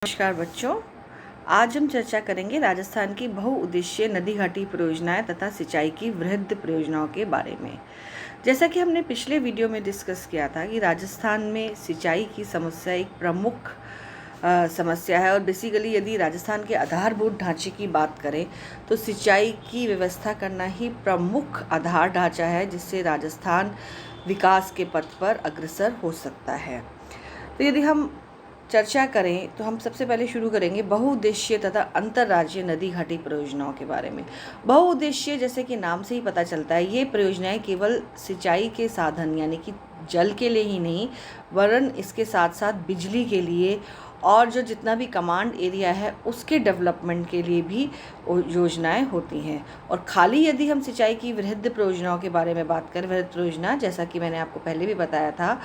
नमस्कार बच्चों, आज हम चर्चा करेंगे राजस्थान की बहुउद्देशीय नदी घाटी परियोजनाएं तथा सिंचाई की वृहद परियोजनाओं के बारे में। जैसा कि हमने पिछले वीडियो में डिस्कस किया था कि राजस्थान में सिंचाई की समस्या एक प्रमुख समस्या है और बेसिकली यदि राजस्थान के आधारभूत ढांचे की बात करें तो सिंचाई की व्यवस्था करना ही प्रमुख आधार ढांचा है जिससे राजस्थान विकास के पथ पर अग्रसर हो सकता है। तो यदि हम चर्चा करें तो हम सबसे पहले शुरू करेंगे बहुउद्देशीय तथा अंतर्राज्यीय नदी घाटी परियोजनाओं के बारे में। बहुउद्देशीय जैसे कि नाम से ही पता चलता है, ये परियोजनाएं केवल सिंचाई के साधन यानी कि जल के लिए ही नहीं वरन इसके साथ साथ बिजली के लिए और जो जितना भी कमांड एरिया है उसके डेवलपमेंट के लिए भी योजनाएं होती हैं। और खाली यदि हम सिंचाई की वृहद परियोजनाओं के बारे में बात करें, वृहद परियोजना जैसा कि मैंने आपको पहले भी बताया था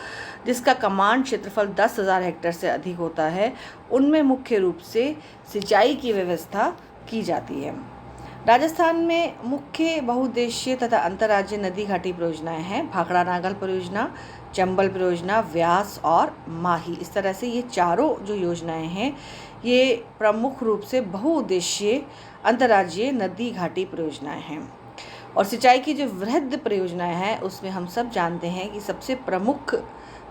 जिसका कमांड क्षेत्रफल 10,000 हेक्टेयर से अधिक होता है, उनमें मुख्य रूप से सिंचाई की व्यवस्था की जाती है। राजस्थान में मुख्य बहुउद्देशीय तथा अंतर्राज्यीय नदी घाटी परियोजनाएं हैं भाखड़ा नागल परियोजना, चंबल परियोजना, व्यास और माही। इस तरह से ये चारों जो योजनाएं हैं ये प्रमुख रूप से बहुउद्देशीय अंतर्राज्यीय नदी घाटी परियोजनाएं हैं। और सिंचाई की जो वृहद परियोजनाएं हैं उसमें हम सब जानते हैं कि सबसे प्रमुख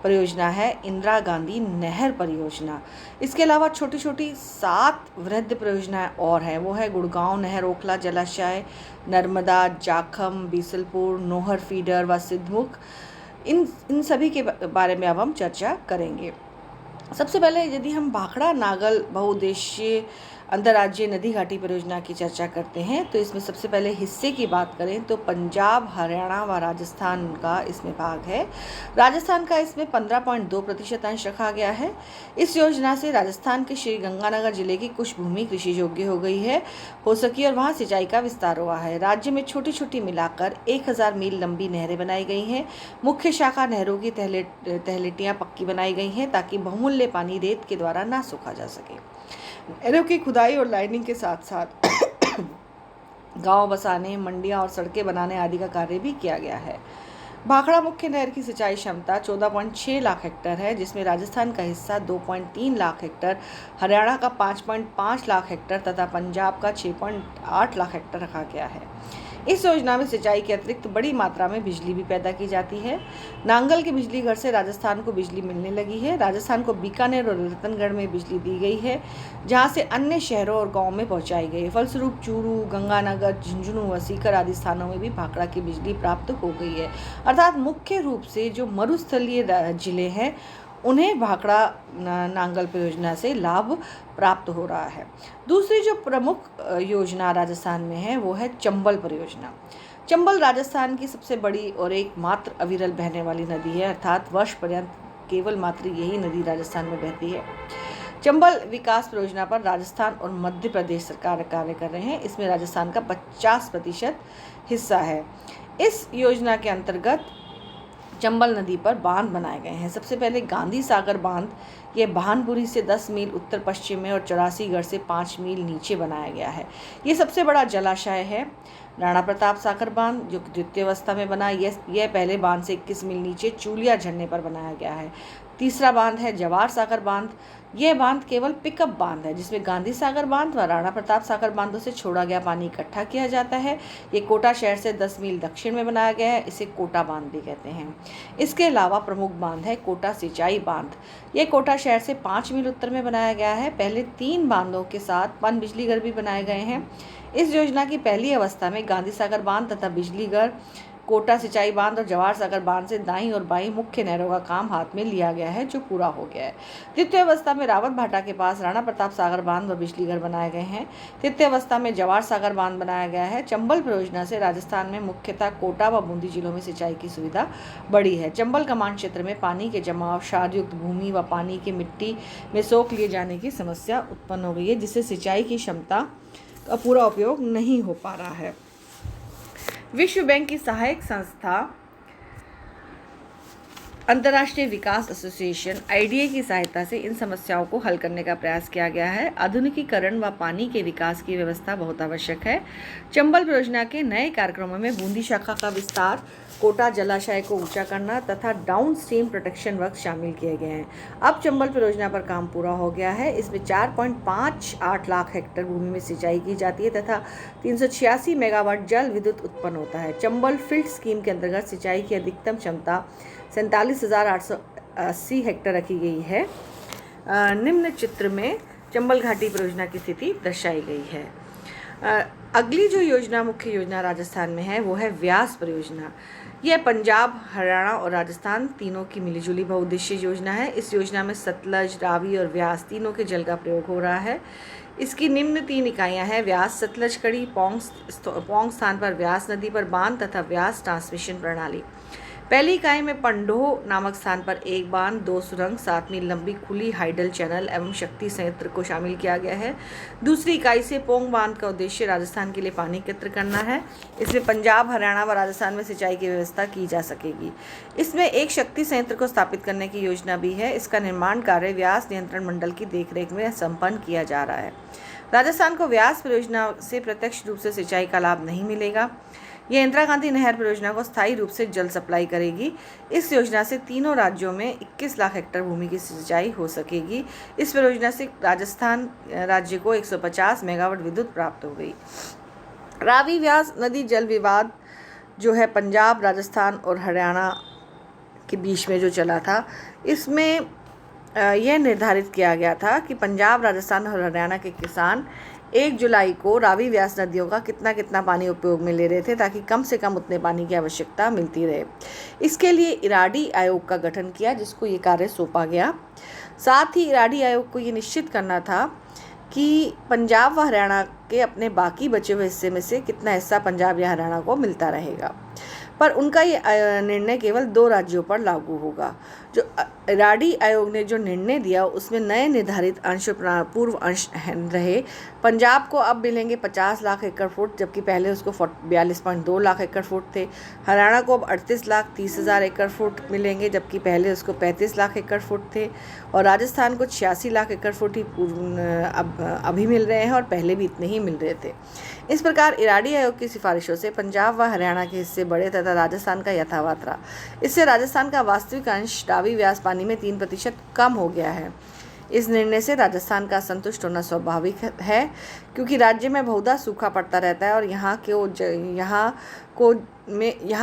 परियोजना है इंदिरा गांधी नहर परियोजना। इसके अलावा छोटी छोटी 7 वृहद परियोजनाएं और हैं, वो है गुड़गांव नहर, ओखला जलाशय, नर्मदा, जाखम, बीसलपुर, नोहर फीडर व सिद्धमुख। इन सभी के बारे में अब हम चर्चा करेंगे। सबसे पहले यदि हम भाखड़ा नागल बहुउद्देशीय अंतर्राज्यीय नदी घाटी परियोजना की चर्चा करते हैं तो इसमें सबसे पहले हिस्से की बात करें तो पंजाब, हरियाणा व राजस्थान का इसमें भाग है। राजस्थान का इसमें 15.2% अंश रखा गया है। इस योजना से राजस्थान के श्री गंगानगर जिले की कुछ भूमि कृषि योग्य हो सकी और वहाँ सिंचाई का विस्तार हुआ है। राज्य में छोटी छोटी मिलाकर 1000 मील लंबी नहरें बनाई गई हैं। मुख्य शाखा नहरों की तहलीटियाँ पक्की बनाई गई हैं ताकि बहुमूल्य पानी रेत के द्वारा ना सूखा जा सके। नहरों की खुदाई और लाइनिंग के साथ साथ गांव बसाने, मंडियां और सड़कें बनाने आदि का कार्य भी किया गया है। भाखड़ा मुख्य नहर की सिंचाई क्षमता 14.6 लाख हेक्टेयर है जिसमें राजस्थान का हिस्सा 2.3 लाख हेक्टेयर, हरियाणा का 5.5 लाख हेक्टेयर तथा पंजाब का 6.8 लाख हेक्टेयर रखा गया है। इस योजना में सिंचाई के अतिरिक्त बड़ी मात्रा में बिजली भी पैदा की जाती है। नांगल के बिजली घर से राजस्थान को बिजली मिलने लगी है। राजस्थान को बीकानेर और रतनगढ़ में बिजली दी गई है जहां से अन्य शहरों और गांवों में पहुंचाई गई है। फलस्वरूप चूरू, गंगानगर, झुंझुनू व सीकर आदि स्थानों में भी भाखड़ा की बिजली प्राप्त हो गई है। अर्थात मुख्य रूप से जो मरुस्थलीय जिले हैं उन्हें भाखड़ा नांगल परियोजना से लाभ प्राप्त हो रहा है। दूसरी जो प्रमुख योजना राजस्थान में है वो है चंबल परियोजना। चंबल राजस्थान की सबसे बड़ी और एकमात्र अविरल बहने वाली नदी है, अर्थात वर्ष पर्यंत केवल मात्र यही नदी राजस्थान में बहती है। चंबल विकास परियोजना पर राजस्थान और मध्य प्रदेश सरकार कार्य कर रहे हैं। इसमें राजस्थान का 50% हिस्सा है। इस योजना के अंतर्गत चंबल नदी पर बांध बनाए गए हैं। सबसे पहले गांधी सागर बांध, ये भानपुरी से 10 मील उत्तर पश्चिम में और 84गढ़ से 5 मील नीचे बनाया गया है। ये सबसे बड़ा जलाशय है। राणा प्रताप सागर बांध जो द्वितीय अवस्था में बना, यह पहले बांध से 21 मील नीचे चूलिया झरने पर बनाया गया है। तीसरा बांध है जवार सागर बांध। यह बांध केवल पिकअप बांध है जिसमें गांधी सागर बांध व राणा प्रताप सागर बांधों से छोड़ा गया पानी इकट्ठा किया जाता है। ये कोटा शहर से 10 मील दक्षिण में बनाया गया है, इसे कोटा बांध भी कहते हैं। इसके अलावा प्रमुख बांध है कोटा सिंचाई बांध। यह कोटा शहर से 5 मील उत्तर में बनाया गया है। पहले 3 बांधों के साथ पन बिजली घर भी बनाए गए हैं। इस योजना की पहली अवस्था में गांधी सागर बांध तथा बिजली घर, कोटा सिंचाई बांध और जवाहर सागर बांध से दाईं और बाईं मुख्य नहरों का काम हाथ में लिया गया है जो पूरा हो गया है। द्वितीय अवस्था में रावत भाटा के पास राणा प्रताप सागर बांध व बिजली घर बनाए गए हैं। तृतीय अवस्था में जवाहर सागर बांध बनाया गया है। चंबल परियोजना से राजस्थान में मुख्यतः कोटा व बूंदी जिलों में सिंचाई की सुविधा बढ़ी है। चंबल कमांड क्षेत्र में पानी के जमाव, क्षारयुक्त भूमि व पानी की मिट्टी में सोख लिए जाने की समस्या उत्पन्न हो गई है जिससे सिंचाई की क्षमता का पूरा उपयोग नहीं हो पा रहा है। विश्व बैंक की सहायक संस्था अंतर्राष्ट्रीय विकास एसोसिएशन IDA की सहायता से इन समस्याओं को हल करने का प्रयास किया गया है। आधुनिकीकरण व पानी के विकास की व्यवस्था बहुत आवश्यक है। चंबल परियोजना के नए कार्यक्रमों में बूंदी शाखा का विस्तार, कोटा जलाशय को ऊंचा करना तथा डाउन स्ट्रीम प्रोटेक्शन वर्क शामिल किए गए हैं। अब चंबल परियोजना पर काम पूरा हो गया है। इसमें 4.58 लाख हेक्टेयर भूमि में सिंचाई की जाती है तथा 386 मेगावाट जल विद्युत उत्पन्न होता है। चंबल फील्ड स्कीम के अंतर्गत सिंचाई की अधिकतम क्षमता 47,880 हेक्टेयर रखी गई है। निम्न चित्र में चंबल घाटी परियोजना की स्थिति दर्शाई गई है। अगली जो योजना मुख्य योजना राजस्थान में है वो है व्यास परियोजना। यह पंजाब, हरियाणा और राजस्थान तीनों की मिलीजुली बहुउद्देशीय योजना है। इस योजना में सतलज, रावी और व्यास तीनों के जल का प्रयोग हो रहा है। इसकी निम्न 3 इकाइयाँ हैं: व्यास सतलज कड़ी, पौंग स्थान पर व्यास नदी पर बांध तथा व्यास ट्रांसमिशन प्रणाली। पहली इकाई में पंडोह नामक स्थान पर एक बांध, 2 सुरंग, 7 मील लंबी खुली हाइडल चैनल एवं शक्ति संयंत्र को शामिल किया गया है। दूसरी इकाई से पोंग बांध का उद्देश्य राजस्थान के लिए पानी एकत्र करना है। इसमें पंजाब, हरियाणा व राजस्थान में सिंचाई की व्यवस्था की जा सकेगी। इसमें एक शक्ति संयंत्र को स्थापित करने की योजना भी है। इसका निर्माण कार्य व्यास नियंत्रण मंडल की देखरेख में संपन्न किया जा रहा है। राजस्थान को व्यास परियोजना से प्रत्यक्ष रूप से सिंचाई का लाभ नहीं मिलेगा। यह इंदिरा गांधी नहर परियोजना को स्थायी रूप से जल सप्लाई करेगी। इस योजना से तीनों राज्यों में 21 लाख हेक्टेयर भूमि की सिंचाई हो सकेगी। इस परियोजना से राजस्थान राज्य को 150 मेगावाट विद्युत प्राप्त हो गई। रावी व्यास नदी जल विवाद जो है पंजाब, राजस्थान और हरियाणा के बीच में जो चला था, इसमें यह निर्धारित किया गया था कि पंजाब, राजस्थान और हरियाणा के किसान 1 जुलाई को रावी व्यास नदियों का कितना पानी उपयोग में ले रहे थे ताकि कम से कम उतने पानी की आवश्यकता मिलती रहे। इसके लिए इराडी आयोग का गठन किया, जिसको ये कार्य सौंपा गया। साथ ही इराडी आयोग को ये निश्चित करना था कि पंजाब व हरियाणा के अपने बाकी बचे हुए हिस्से में से कितना हिस्सा पंजाब या हरियाणा को मिलता रहेगा। पर उनका ये निर्णय केवल 2 राज्यों पर लागू होगा। जो इराडी आयोग ने जो निर्णय दिया उसमें नए निर्धारित अंश पूर्व अंश रहे। पंजाब को अब मिलेंगे 50 लाख एकड़ फुट, जबकि पहले उसको 42.2 लाख एकड़ फुट थे। हरियाणा को अब 38,30,000 एकड़ फुट मिलेंगे, जबकि पहले उसको 35 लाख एकड़ फुट थे। और राजस्थान को 86 लाख एकड़ फुट ही अभी मिल रहे हैं और पहले भी इतने ही मिल रहे थे। इस प्रकार इराडी आयोग की सिफारिशों से पंजाब व हरियाणा के हिस्से बढ़े तथा राजस्थान का यथावत रहा। इससे राजस्थान का वास्तविक अंश रावी व्यास पानी में 3% कम हो गया है। इस निर्णय से राजस्थान का असंतुष्ट होना स्वाभाविक है, क्योंकि राज्य में बहुधा सूखा पड़ता रहता है और यहाँ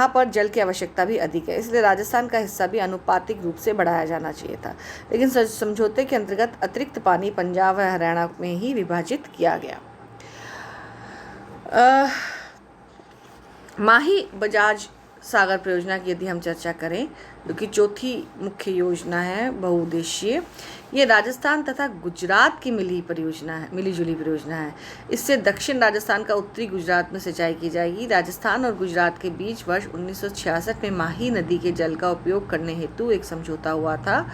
पर जल की आवश्यकता भी अधिक है। इसलिए राजस्थान का हिस्सा भी आनुपातिक रूप से बढ़ाया जाना चाहिए था, लेकिन समझौते के अंतर्गत अतिरिक्त पानी पंजाब व हरियाणा में ही विभाजित किया गया। माही बजाज सागर परियोजना की यदि हम चर्चा करें, जो कि चौथी मुख्य योजना है बहुउद्देशीय, ये राजस्थान तथा गुजरात की मिलीजुली परियोजना है। इससे दक्षिण राजस्थान का उत्तरी गुजरात में सिंचाई की जाएगी। राजस्थान और गुजरात के बीच वर्ष 1966 में माही नदी के जल का उपयोग करने हेतु एक समझौता हुआ था।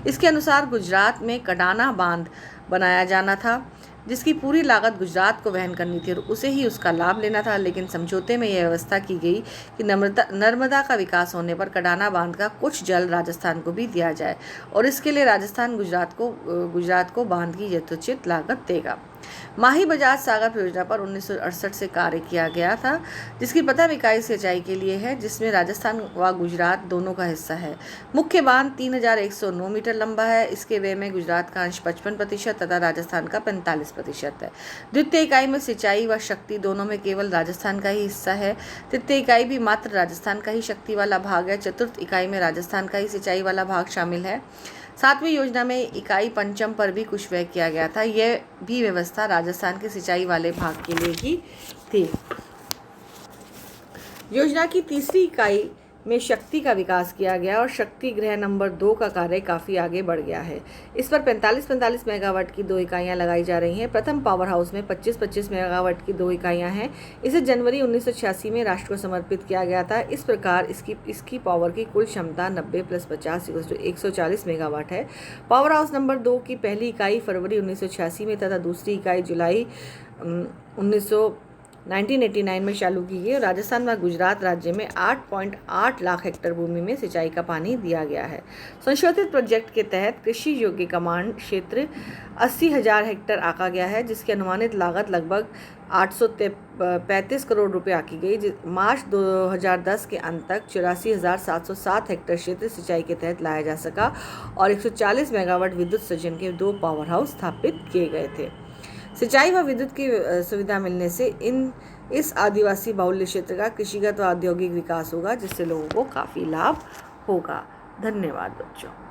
इसके अनुसार गुजरात में कडाना बांध बनाया जाना था, जिसकी पूरी लागत गुजरात को वहन करनी थी और उसे ही उसका लाभ लेना था। लेकिन समझौते में यह व्यवस्था की गई कि नर्मदा का विकास होने पर कडाना बांध का कुछ जल राजस्थान को भी दिया जाए और इसके लिए राजस्थान गुजरात को बांध की यथोचित लागत देगा। माही बजाज सागर परियोजना पर 1968 से कार्य किया गया था, जिसकी प्रथम इकाई सिंचाई के लिए है, जिसमें राजस्थान व गुजरात दोनों का हिस्सा है। मुख्य बांध 3109 मीटर लंबा है। इसके व्यय में गुजरात का अंश 55% तथा राजस्थान का 45% है। द्वितीय इकाई में सिंचाई व शक्ति दोनों में केवल राजस्थान का ही हिस्सा है। तृतीय इकाई भी मात्र राजस्थान का ही शक्ति वाला भाग है। चतुर्थ इकाई में राजस्थान का ही सिंचाई वाला भाग शामिल है। 7वीं योजना में इकाई पंचम पर भी कुछ व्यय किया गया था। यह भी व्यवस्था राजस्थान के सिंचाई वाले भाग के लिए ही थी। योजना की 3री इकाई में शक्ति का विकास किया गया और शक्ति गृह नंबर 2 का कार्य काफ़ी आगे बढ़ गया है। इस पर 45 मेगावाट की 2 इकाइयाँ लगाई जा रही हैं। प्रथम पावर हाउस में 25 मेगावाट की 2 इकाइयाँ हैं। इसे जनवरी 1986 में राष्ट्र को समर्पित किया गया था। इस प्रकार इसकी पावर की कुल क्षमता 90 + 50 = 140 मेगावाट है। पावर हाउस नंबर 2 की पहली इकाई फरवरी 1986 में तथा दूसरी इकाई जुलाई 1989 में चालू की गई और राजस्थान व गुजरात राज्य में 8.8 लाख हेक्टेयर भूमि में सिंचाई का पानी दिया गया है। संशोधित प्रोजेक्ट के तहत कृषि योग्य कमांड क्षेत्र 80,000 हेक्टेयर आका गया है, जिसकी अनुमानित लागत लगभग 835 करोड़ रुपए आकी गई। मार्च 2010 के अंत तक 84,707 हेक्टेयर क्षेत्र सिंचाई के तहत लाया जा सका और 140 मेगावाट विद्युत सृजन के 2 पावर हाउस स्थापित किए गए थे। सिंचाई व विद्युत की सुविधा मिलने से इस आदिवासी बाहुल्य क्षेत्र का कृषिगत व औद्योगिक विकास होगा, जिससे लोगों को काफ़ी लाभ होगा। धन्यवाद बच्चों।